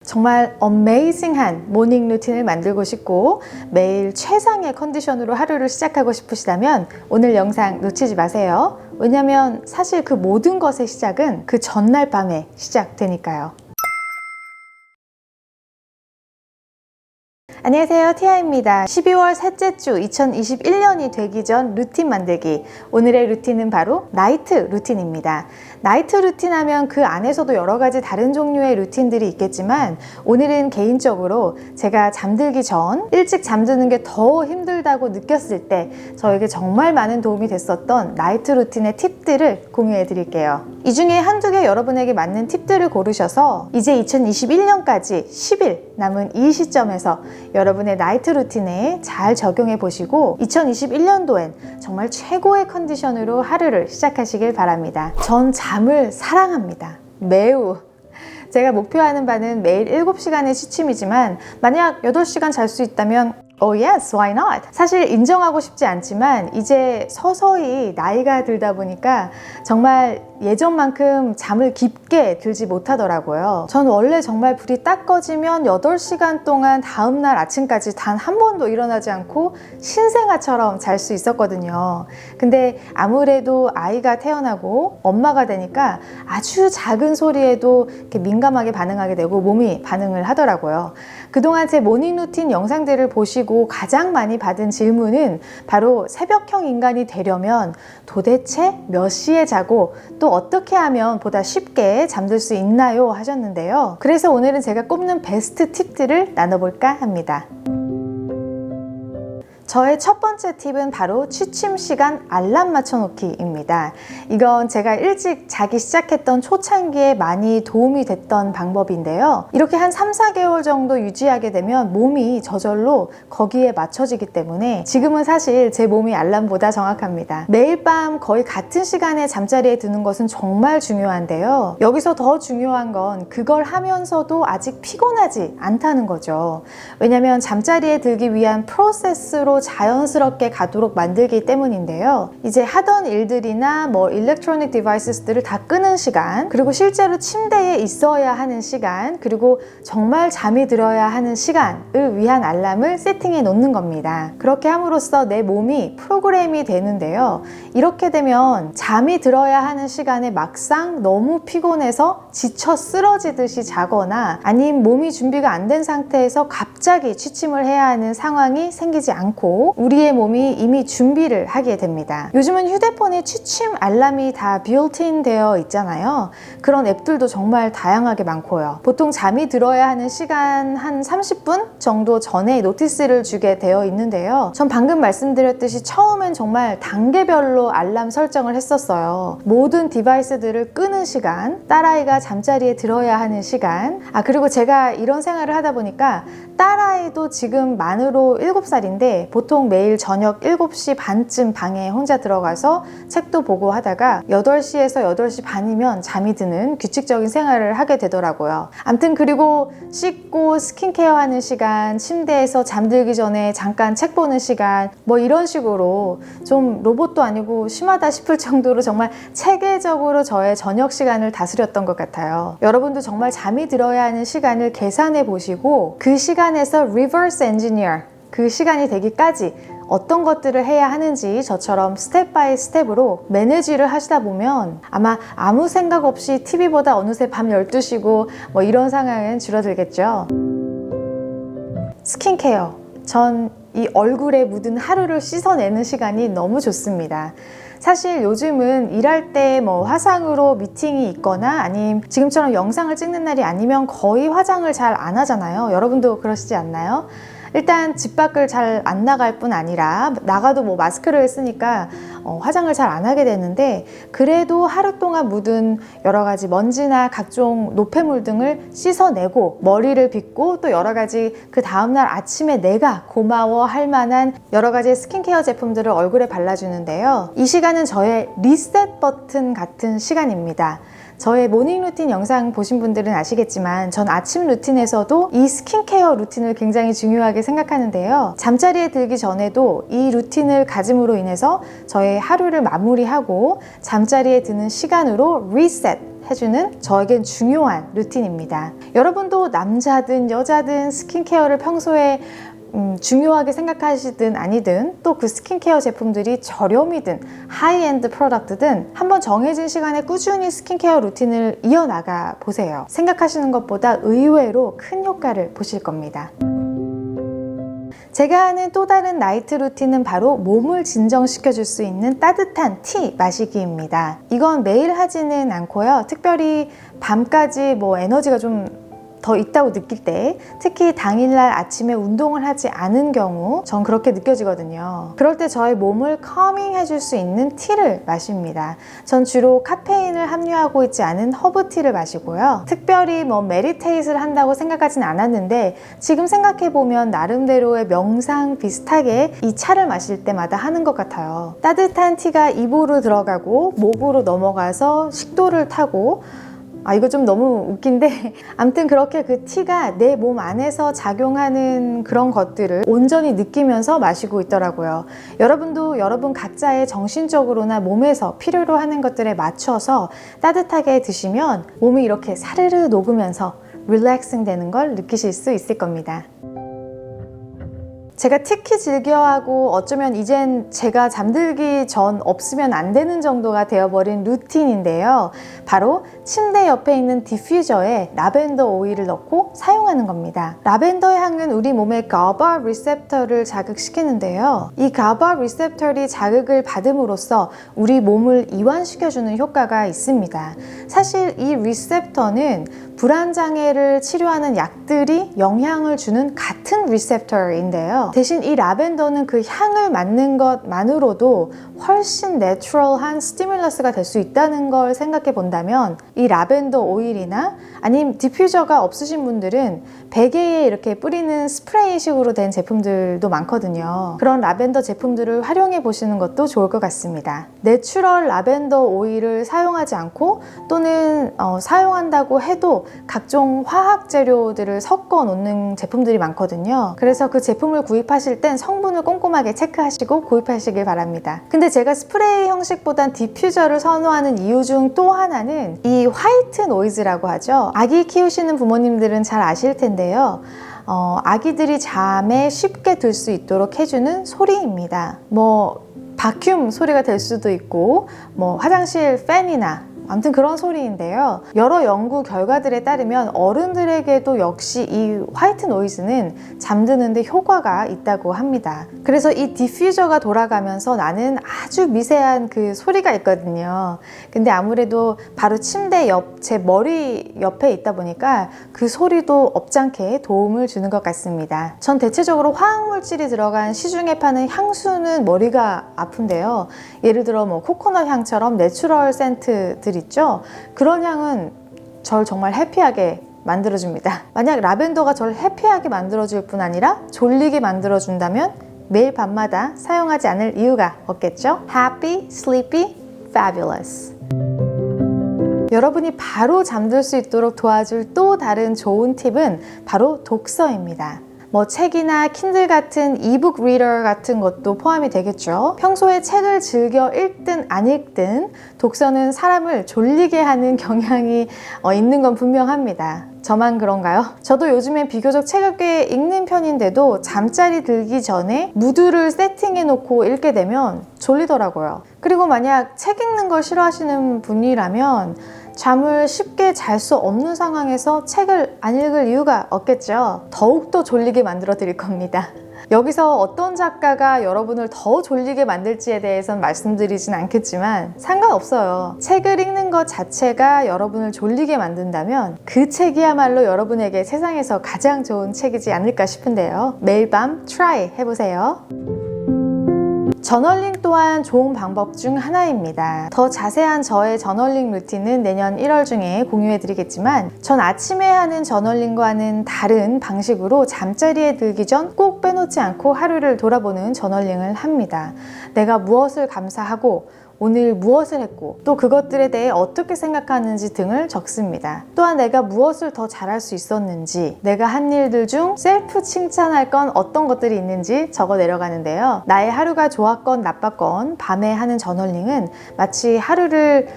정말 어메이징한 모닝 루틴을 만들고 싶고 매일 최상의 컨디션으로 하루를 시작하고 싶으시다면 오늘 영상 놓치지 마세요. 왜냐면 사실 그 모든 것의 시작은 그 전날 밤에 시작되니까요. 안녕하세요, 티아입니다. 12월 셋째 주 2021년이 되기 전 루틴 만들기. 오늘의 루틴은 바로 나이트 루틴입니다. 나이트 루틴 하면 그 안에서도 여러 가지 다른 종류의 루틴들이 있겠지만 오늘은 개인적으로 제가 잠들기 전 일찍 잠드는 게 더 힘들다고 느꼈을 때 저에게 정말 많은 도움이 됐었던 나이트 루틴의 팁들을 공유해 드릴게요. 이 중에 한두 개 여러분에게 맞는 팁들을 고르셔서 이제 2021년까지 10일 남은 이 시점에서 여러분의 나이트 루틴에 잘 적용해 보시고 2021년도엔 정말 최고의 컨디션으로 하루를 시작하시길 바랍니다. 전 잠을 사랑합니다. 매우. 제가 목표하는 바는 매일 7시간의 취침이지만 만약 8시간 잘 수 있다면 Oh yes, why not? 사실 인정하고 싶지 않지만 이제 서서히 나이가 들다 보니까 정말 예전만큼 잠을 깊게 들지 못하더라고요. 전 원래 정말 불이 딱 꺼지면 8시간 동안 다음날 아침까지 단 한 번도 일어나지 않고 신생아처럼 잘 수 있었거든요. 근데 아무래도 아이가 태어나고 엄마가 되니까 아주 작은 소리에도 이렇게 민감하게 반응하게 되고 몸이 반응을 하더라고요. 그동안 제 모닝 루틴 영상들을 보시고 가장 많이 받은 질문은 바로 새벽형 인간이 되려면 도대체 몇 시에 자고 또 어떻게 하면 보다 쉽게 잠들 수 있나요? 하셨는데요. 그래서 오늘은 제가 꼽는 베스트 팁들을 나눠볼까 합니다. 저의 첫 번째 팁은 바로 취침 시간 알람 맞춰놓기입니다. 이건 제가 일찍 자기 시작했던 초창기에 많이 도움이 됐던 방법인데요. 이렇게 한 3, 4개월 정도 유지하게 되면 몸이 저절로 거기에 맞춰지기 때문에 지금은 사실 제 몸이 알람보다 정확합니다. 매일 밤 거의 같은 시간에 잠자리에 드는 것은 정말 중요한데요. 여기서 더 중요한 건 그걸 하면서도 아직 피곤하지 않다는 거죠. 왜냐면 잠자리에 들기 위한 프로세스로 자연스럽게 가도록 만들기 때문인데요. 이제 하던 일들이나 일렉트로닉 디바이스들을 다 끄는 시간, 그리고 실제로 침대에 있어야 하는 시간, 그리고 정말 잠이 들어야 하는 시간을 위한 알람을 세팅해 놓는 겁니다. 그렇게 함으로써 내 몸이 프로그램이 되는데요. 이렇게 되면 잠이 들어야 하는 시간에 막상 너무 피곤해서 지쳐 쓰러지듯이 자거나 아니면 몸이 준비가 안 된 상태에서 갑자기 취침을 해야 하는 상황이 생기지 않고 우리의 몸이 이미 준비를 하게 됩니다. 요즘은 휴대폰에 취침 알람이 다 빌트인 되어 있잖아요. 그런 앱들도 정말 다양하게 많고요. 보통 잠이 들어야 하는 시간 한 30분 정도 전에 노티스를 주게 되어 있는데요. 전 방금 말씀드렸듯이 처음엔 정말 단계별로 알람 설정을 했었어요. 모든 디바이스들을 끄는 시간, 딸아이가 잠자리에 들어야 하는 시간, 그리고 제가 이런 생활을 하다 보니까 딸아이도 지금 만으로 7살인데 보통 매일 저녁 7시 반쯤 방에 혼자 들어가서 책도 보고 하다가 8시에서 8시 반이면 잠이 드는 규칙적인 생활을 하게 되더라고요. 아무튼 그리고 씻고 스킨케어 하는 시간, 침대에서 잠들기 전에 잠깐 책 보는 시간, 이런 식으로 좀 로봇도 아니고 심하다 싶을 정도로 정말 체계적으로 저의 저녁 시간을 다스렸던 것 같아요. 여러분도 정말 잠이 들어야 하는 시간을 계산해 보시고 그 시간에서 reverse engineer, 그 시간이 되기까지 어떤 것들을 해야 하는지 저처럼 스텝 바이 스텝으로 매니지를 하시다 보면 아마 아무 생각 없이 TV 보다 어느새 밤 12시고 이런 상황은 줄어들겠죠. 스킨케어. 전 이 얼굴에 묻은 하루를 씻어내는 시간이 너무 좋습니다. 사실 요즘은 일할 때 화상으로 미팅이 있거나 아니면 지금처럼 영상을 찍는 날이 아니면 거의 화장을 잘 안 하잖아요. 여러분도 그러시지 않나요? 일단 집 밖을 잘 안 나갈 뿐 아니라 나가도 마스크를 쓰니까 화장을 잘 안 하게 되는데 그래도 하루 동안 묻은 여러 가지 먼지나 각종 노폐물 등을 씻어내고 머리를 빗고 또 여러 가지 그 다음날 아침에 내가 고마워할 만한 여러 가지 스킨케어 제품들을 얼굴에 발라주는데요. 이 시간은 저의 리셋 버튼 같은 시간입니다. 저의 모닝 루틴 영상 보신 분들은 아시겠지만 전 아침 루틴에서도 이 스킨케어 루틴을 굉장히 중요하게 생각하는데요. 잠자리에 들기 전에도 이 루틴을 가짐으로 인해서 저의 하루를 마무리하고 잠자리에 드는 시간으로 리셋 해주는 저에겐 중요한 루틴입니다. 여러분도 남자든 여자든 스킨케어를 평소에 중요하게 생각하시든 아니든 또 그 스킨케어 제품들이 저렴이든 하이엔드 프로덕트든 한번 정해진 시간에 꾸준히 스킨케어 루틴을 이어나가 보세요. 생각하시는 것보다 의외로 큰 효과를 보실 겁니다. 제가 하는 또 다른 나이트 루틴은 바로 몸을 진정시켜 줄 수 있는 따뜻한 티 마시기입니다. 이건 매일 하지는 않고요. 특별히 밤까지 에너지가 좀 더 있다고 느낄 때, 특히 당일날 아침에 운동을 하지 않은 경우 전 그렇게 느껴지거든요. 그럴 때 저의 몸을 커밍 해줄 수 있는 티를 마십니다. 전 주로 카페인을 함유하고 있지 않은 허브티를 마시고요. 특별히 메디테이트를 한다고 생각하진 않았는데 지금 생각해보면 나름대로의 명상 비슷하게 이 차를 마실 때마다 하는 것 같아요. 따뜻한 티가 입으로 들어가고 목으로 넘어가서 식도를 타고, 이거 좀 너무 웃긴데 아무튼 그렇게 그 티가 내 몸 안에서 작용하는 그런 것들을 온전히 느끼면서 마시고 있더라고요. 여러분도 여러분 각자의 정신적으로나 몸에서 필요로 하는 것들에 맞춰서 따뜻하게 드시면 몸이 이렇게 사르르 녹으면서 릴렉싱 되는 걸 느끼실 수 있을 겁니다. 제가 특히 즐겨하고 어쩌면 이젠 제가 잠들기 전 없으면 안 되는 정도가 되어버린 루틴인데요. 바로 침대 옆에 있는 디퓨저에 라벤더 오일을 넣고 사용하는 겁니다. 라벤더의 향은 우리 몸의 GABA 리셉터를 자극시키는데요. 이 GABA 리셉터이 자극을 받음으로써 우리 몸을 이완시켜주는 효과가 있습니다. 사실 이 리셉터는 불안장애를 치료하는 약들이 영향을 주는 같은 리셉터인데요. 대신 이 라벤더는 그 향을 맡는 것만으로도 훨씬 내추럴한 스티뮬러스가 될 수 있다는 걸 생각해 본다면 이 라벤더 오일이나 아니면 디퓨저가 없으신 분들은 베개에 이렇게 뿌리는 스프레이식으로 된 제품들도 많거든요. 그런 라벤더 제품들을 활용해 보시는 것도 좋을 것 같습니다. 내추럴 라벤더 오일을 사용하지 않고 또는 사용한다고 해도 각종 화학 재료들을 섞어 놓는 제품들이 많거든요. 그래서 그 제품을 구입하실 땐 성분을 꼼꼼하게 체크하시고 구입하시길 바랍니다. 근데 제가 스프레이 형식보단 디퓨저를 선호하는 이유 중 또 하나는 이 화이트 노이즈라고 하죠. 아기 키우시는 부모님들은 잘 아실 텐데요. 아기들이 잠에 쉽게 들 수 있도록 해주는 소리입니다. 바큐um 소리가 될 수도 있고 화장실 팬이나 아무튼 그런 소리인데요. 여러 연구 결과들에 따르면 어른들에게도 역시 이 화이트 노이즈는 잠드는데 효과가 있다고 합니다. 그래서 이 디퓨저가 돌아가면서 나는 아주 미세한 그 소리가 있거든요. 근데 아무래도 바로 침대 옆, 제 머리 옆에 있다 보니까 그 소리도 업장케 도움을 주는 것 같습니다. 전 대체적으로 화학물질이 들어간 시중에 파는 향수는 머리가 아픈데요. 예를 들어 코코넛 향처럼 내추럴 센트들이 있죠? 그런 향은 절 정말 해피하게 만들어줍니다. 만약 라벤더가 절 해피하게 만들어줄 뿐 아니라 졸리게 만들어준다면 매일 밤마다 사용하지 않을 이유가 없겠죠? Happy, sleepy, fabulous. 여러분이 바로 잠들 수 있도록 도와줄 또 다른 좋은 팁은 바로 독서입니다. 책이나 킨들 같은 이북 리더 같은 것도 포함이 되겠죠. 평소에 책을 즐겨 읽든 안 읽든 독서는 사람을 졸리게 하는 경향이 있는 건 분명합니다. 저만 그런가요? 저도 요즘엔 비교적 책을 꽤 읽는 편인데도 잠자리 들기 전에 무드를 세팅해 놓고 읽게 되면 졸리더라고요. 그리고 만약 책 읽는 걸 싫어하시는 분이라면 잠을 쉽게 잘 수 없는 상황에서 책을 안 읽을 이유가 없겠죠. 더욱더 졸리게 만들어 드릴 겁니다. 여기서 어떤 작가가 여러분을 더 졸리게 만들지에 대해서는 말씀드리진 않겠지만 상관없어요. 책을 읽는 것 자체가 여러분을 졸리게 만든다면 그 책이야말로 여러분에게 세상에서 가장 좋은 책이지 않을까 싶은데요. 매일 밤 트라이 해보세요. 저널링 또한 좋은 방법 중 하나입니다. 더 자세한 저의 저널링 루틴은 내년 1월 중에 공유해드리겠지만 전 아침에 하는 저널링과는 다른 방식으로 잠자리에 들기 전 꼭 빼놓지 않고 하루를 돌아보는 저널링을 합니다. 내가 무엇을 감사하고 오늘 무엇을 했고 또 그것들에 대해 어떻게 생각하는지 등을 적습니다. 또한 내가 무엇을 더 잘할 수 있었는지, 내가 한 일들 중 셀프 칭찬할 건 어떤 것들이 있는지 적어 내려가는데요. 나의 하루가 좋았건 나빴건 밤에 하는 저널링은 마치 하루를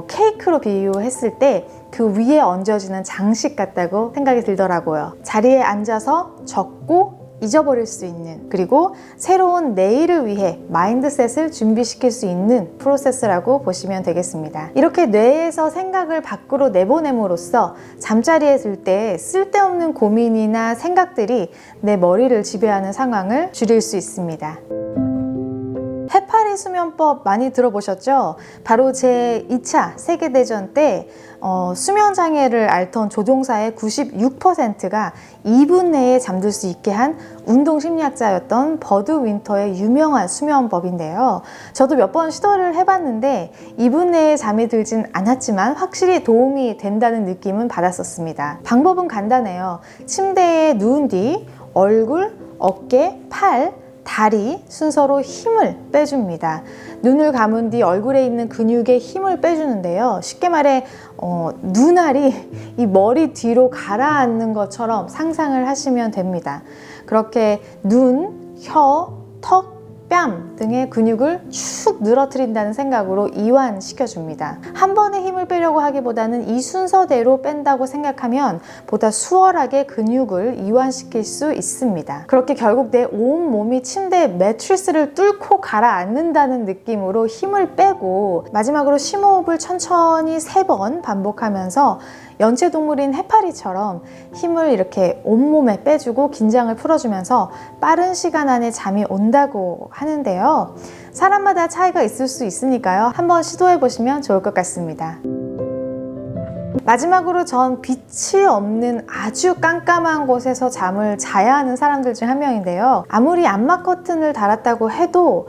케이크로 비유했을 때 그 위에 얹어지는 장식 같다고 생각이 들더라고요. 자리에 앉아서 적고 잊어버릴 수 있는, 그리고 새로운 내일을 위해 마인드셋을 준비시킬 수 있는 프로세스라고 보시면 되겠습니다. 이렇게 뇌에서 생각을 밖으로 내보냄으로써 잠자리에 들 때 쓸데없는 고민이나 생각들이 내 머리를 지배하는 상황을 줄일 수 있습니다. 해파리 수면법 많이 들어보셨죠? 바로 제 2차 세계대전 때 수면장애를 앓던 조종사의 96%가 2분 내에 잠들 수 있게 한 운동심리학자였던 버드 윈터의 유명한 수면법인데요. 저도 몇 번 시도를 해봤는데 2분 내에 잠이 들진 않았지만 확실히 도움이 된다는 느낌은 받았었습니다. 방법은 간단해요. 침대에 누운 뒤 얼굴, 어깨, 팔, 다리 순서로 힘을 빼줍니다. 눈을 감은 뒤 얼굴에 있는 근육에 힘을 빼주는데요. 쉽게 말해 눈알이 이 머리 뒤로 가라앉는 것처럼 상상을 하시면 됩니다. 그렇게 눈, 혀, 턱, 뺨 등의 근육을 축 늘어뜨린다는 생각으로 이완시켜줍니다. 한 번에 힘을 빼려고 하기보다는 이 순서대로 뺀다고 생각하면 보다 수월하게 근육을 이완시킬 수 있습니다. 그렇게 결국 내 온몸이 침대 매트리스를 뚫고 가라앉는다는 느낌으로 힘을 빼고 마지막으로 심호흡을 천천히 3번 반복하면서 연체동물인 해파리처럼 힘을 이렇게 온몸에 빼주고 긴장을 풀어주면서 빠른 시간 안에 잠이 온다고 하는데요. 사람마다 차이가 있을 수 있으니까요. 한번 시도해보시면 좋을 것 같습니다. 마지막으로 전 빛이 없는 아주 깜깜한 곳에서 잠을 자야 하는 사람들 중 한 명인데요. 아무리 암막 커튼을 달았다고 해도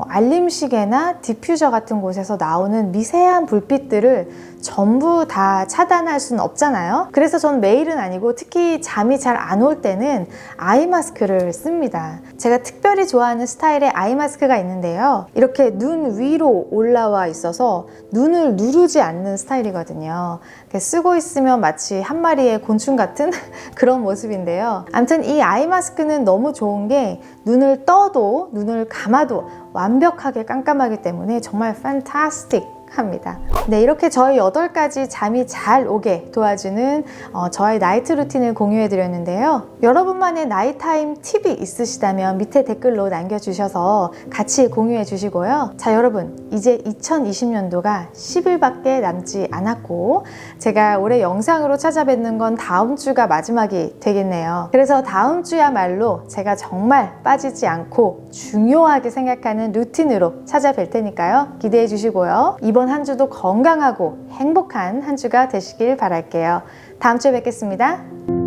알림시계나 디퓨저 같은 곳에서 나오는 미세한 불빛들을 전부 다 차단할 수는 없잖아요. 그래서 전 매일은 아니고 특히 잠이 잘 안 올 때는 아이 마스크를 씁니다. 제가 특별히 좋아하는 스타일의 아이 마스크가 있는데요. 이렇게 눈 위로 올라와 있어서 눈을 누르지 않는 스타일이거든요. 쓰고 있으면 마치 한 마리의 곤충 같은 그런 모습인데요. 아무튼 이 아이 마스크는 너무 좋은 게 눈을 떠도 눈을 감아도 완벽하게 깜깜하기 때문에 정말 판타스틱 합니다. 네, 이렇게 저희 8가지 잠이 잘 오게 도와주는 저의 나이트 루틴을 공유해 드렸는데요. 여러분만의 나이타임 팁이 있으시다면 밑에 댓글로 남겨주셔서 같이 공유해 주시고요. 자, 여러분, 이제 2020년도가 10일밖에 남지 않았고 제가 올해 영상으로 찾아뵙는 건 다음 주가 마지막이 되겠네요. 그래서 다음 주야말로 제가 정말 빠지지 않고 중요하게 생각하는 루틴으로 찾아뵐 테니까요. 기대해 주시고요. 이번 한 주도 건강하고 행복한 한 주가 되시길 바랄게요. 다음 주에 뵙겠습니다.